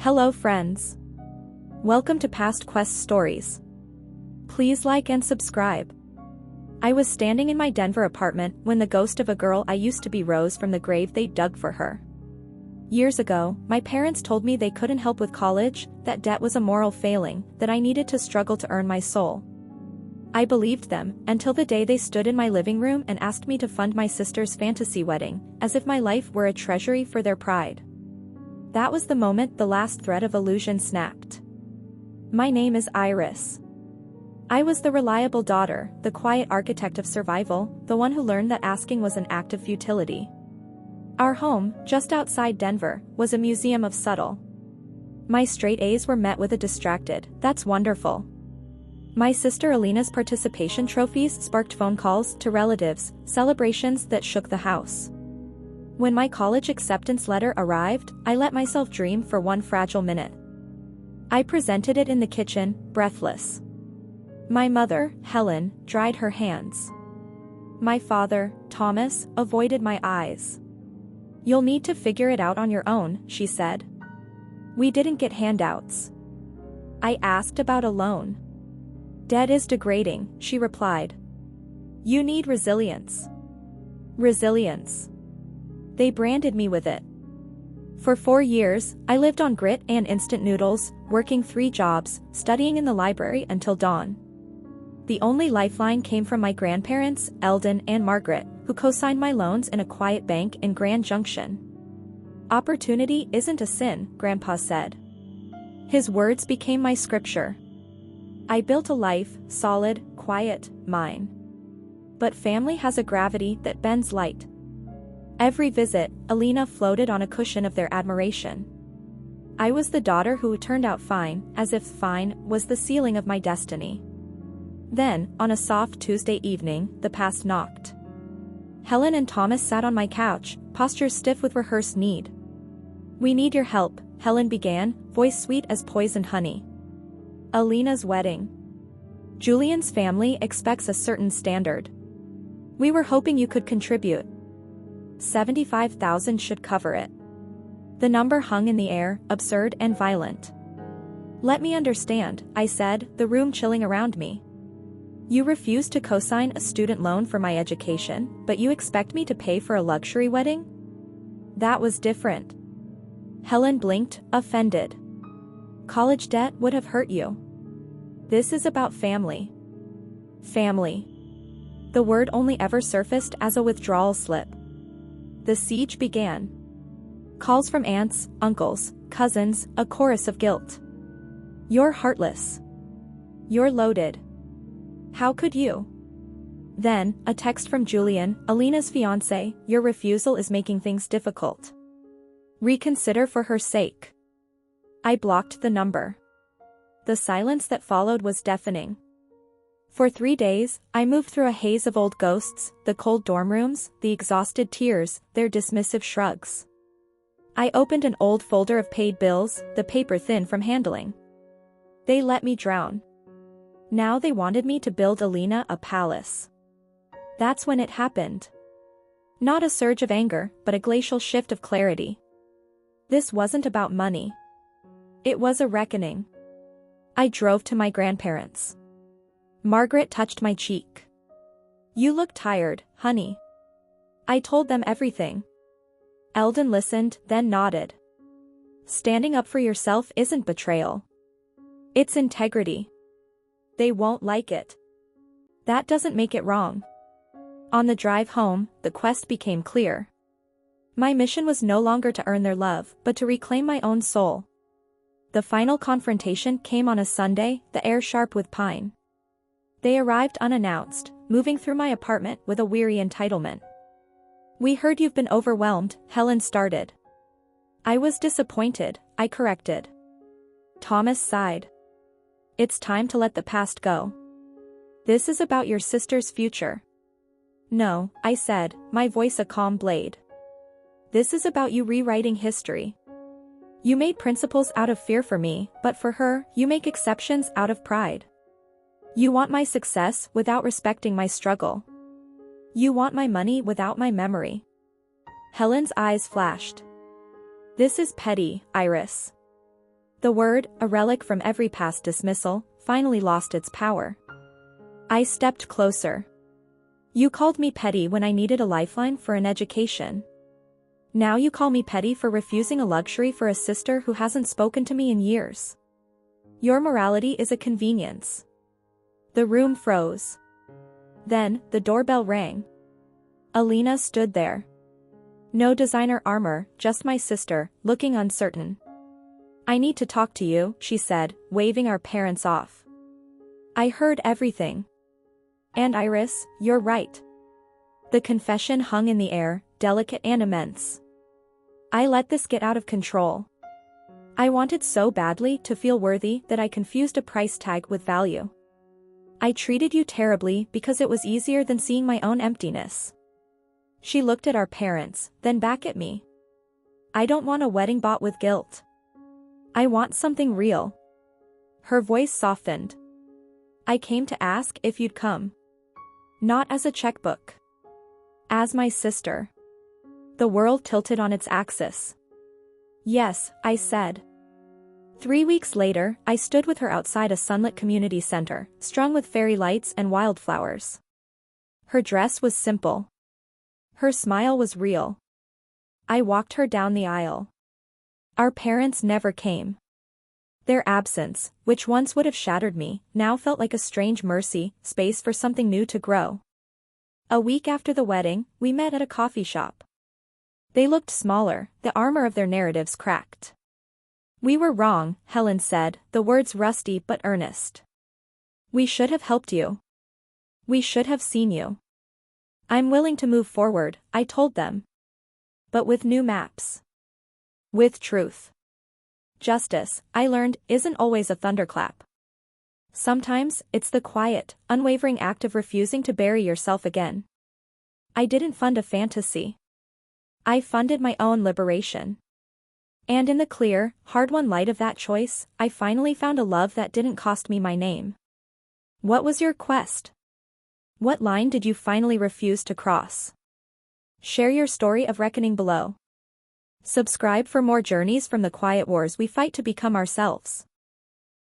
Hello friends. Welcome to Past Quest Stories. Please like and subscribe. I was standing in my Denver apartment when the ghost of a girl I used to be rose from the grave they dug for her. Years ago, my parents told me they couldn't help with college, that debt was a moral failing, that I needed to struggle to earn my soul. I believed them, until the day they stood in my living room and asked me to fund my sister's fantasy wedding, as if my life were a treasury for their pride. That was the moment the last thread of illusion snapped. My name is Iris. I was the reliable daughter, the quiet architect of survival, the one who learned that asking was an act of futility. Our home, just outside Denver, was a museum of subtle. My straight A's were met with a distracted, "That's wonderful." My sister Alina's participation trophies sparked phone calls to relatives, celebrations that shook the house. When my college acceptance letter arrived, I let myself dream for one fragile minute. I presented it in the kitchen, breathless. My mother, Helen, dried her hands. My father, Thomas, avoided my eyes. "You'll need to figure it out on your own," she said. "We didn't get handouts." I asked about a loan. "Debt is degrading," she replied. "You need resilience." Resilience. They branded me with it. For 4 years, I lived on grit and instant noodles, working 3 jobs, studying in the library until dawn. The only lifeline came from my grandparents, Eldon and Margaret, who co-signed my loans in a quiet bank in Grand Junction. "Opportunity isn't a sin," Grandpa said. His words became my scripture. I built a life, solid, quiet, mine. But family has a gravity that bends light. Every visit, Alina floated on a cushion of their admiration. I was the daughter who turned out fine, as if fine was the ceiling of my destiny. Then, on a soft Tuesday evening, the past knocked. Helen and Thomas sat on my couch, postures stiff with rehearsed need. "We need your help," Helen began, voice sweet as poisoned honey. "Alina's wedding. Julian's family expects a certain standard. We were hoping you could contribute. 75,000 should cover it." The number hung in the air, absurd and violent. "Let me understand," I said, the room chilling around me. "You refuse to co-sign a student loan for my education, but you expect me to pay for a luxury wedding?" That was different. Helen blinked, offended. "College debt would have hurt you. This is about family." Family. The word only ever surfaced as a withdrawal slip. The siege began. Calls from aunts, uncles, cousins, a chorus of guilt. "You're heartless. You're loaded. How could you?" Then, a text from Julian, Alina's fiancé, "Your refusal is making things difficult. Reconsider for her sake." I blocked the number. The silence that followed was deafening. For 3 days, I moved through a haze of old ghosts, the cold dorm rooms, the exhausted tears, their dismissive shrugs. I opened an old folder of paid bills, the paper thin from handling. They let me drown. Now they wanted me to build Alina a palace. That's when it happened. Not a surge of anger, but a glacial shift of clarity. This wasn't about money. It was a reckoning. I drove to my grandparents'. Margaret touched my cheek. "You look tired, honey." I told them everything. Eldon listened, then nodded. "Standing up for yourself isn't betrayal. It's integrity. They won't like it. That doesn't make it wrong." On the drive home, the quest became clear. My mission was no longer to earn their love, but to reclaim my own soul. The final confrontation came on a Sunday, the air sharp with pine. They arrived unannounced, moving through my apartment with a weary entitlement. "We heard you've been overwhelmed," Helen started. I was disappointed, I corrected. Thomas sighed. "It's time to let the past go. This is about your sister's future." "No," I said, my voice a calm blade. "This is about you rewriting history. You made principles out of fear for me, but for her, you make exceptions out of pride. You want my success without respecting my struggle. You want my money without my memory." Helen's eyes flashed. "This is petty, Iris. The word, a relic from every past dismissal, finally lost its power. I stepped closer. You called me petty when I needed a lifeline for an education. Now you call me petty for refusing a luxury for a sister who hasn't spoken to me in years. Your morality is a convenience. The room froze. Then, the doorbell rang. Alina stood there. No designer armor, just my sister, looking uncertain. I need to talk to you, she said, waving our parents off. I heard everything. And Iris, you're right. The confession hung in the air, delicate and immense. I let this get out of control. I wanted so badly to feel worthy that I confused a price tag with value. I treated you terribly because it was easier than seeing my own emptiness. She looked at our parents, then back at me. I don't want a wedding bought with guilt. I want something real. Her voice softened. I came to ask if you'd come. Not as a checkbook. As my sister. The world tilted on its axis. Yes, I said. 3 weeks later, I stood with her outside a sunlit community center, strung with fairy lights and wildflowers. Her dress was simple. Her smile was real. I walked her down the aisle. Our parents never came. Their absence, which once would have shattered me, now felt like a strange mercy, space for something new to grow. A week after the wedding, we met at a coffee shop. They looked smaller, the armor of their narratives cracked. We were wrong, Helen said, the words rusty but earnest. We should have helped you. We should have seen you. I'm willing to move forward, I told them. But with new maps. With truth. Justice, I learned, isn't always a thunderclap. Sometimes, it's the quiet, unwavering act of refusing to bury yourself again. I didn't fund a fantasy. I funded my own liberation. And in the clear, hard-won light of that choice, I finally found a love that didn't cost me my name. What was your quest? What line did you finally refuse to cross? Share your story of reckoning below. Subscribe for more journeys from the quiet wars we fight to become ourselves.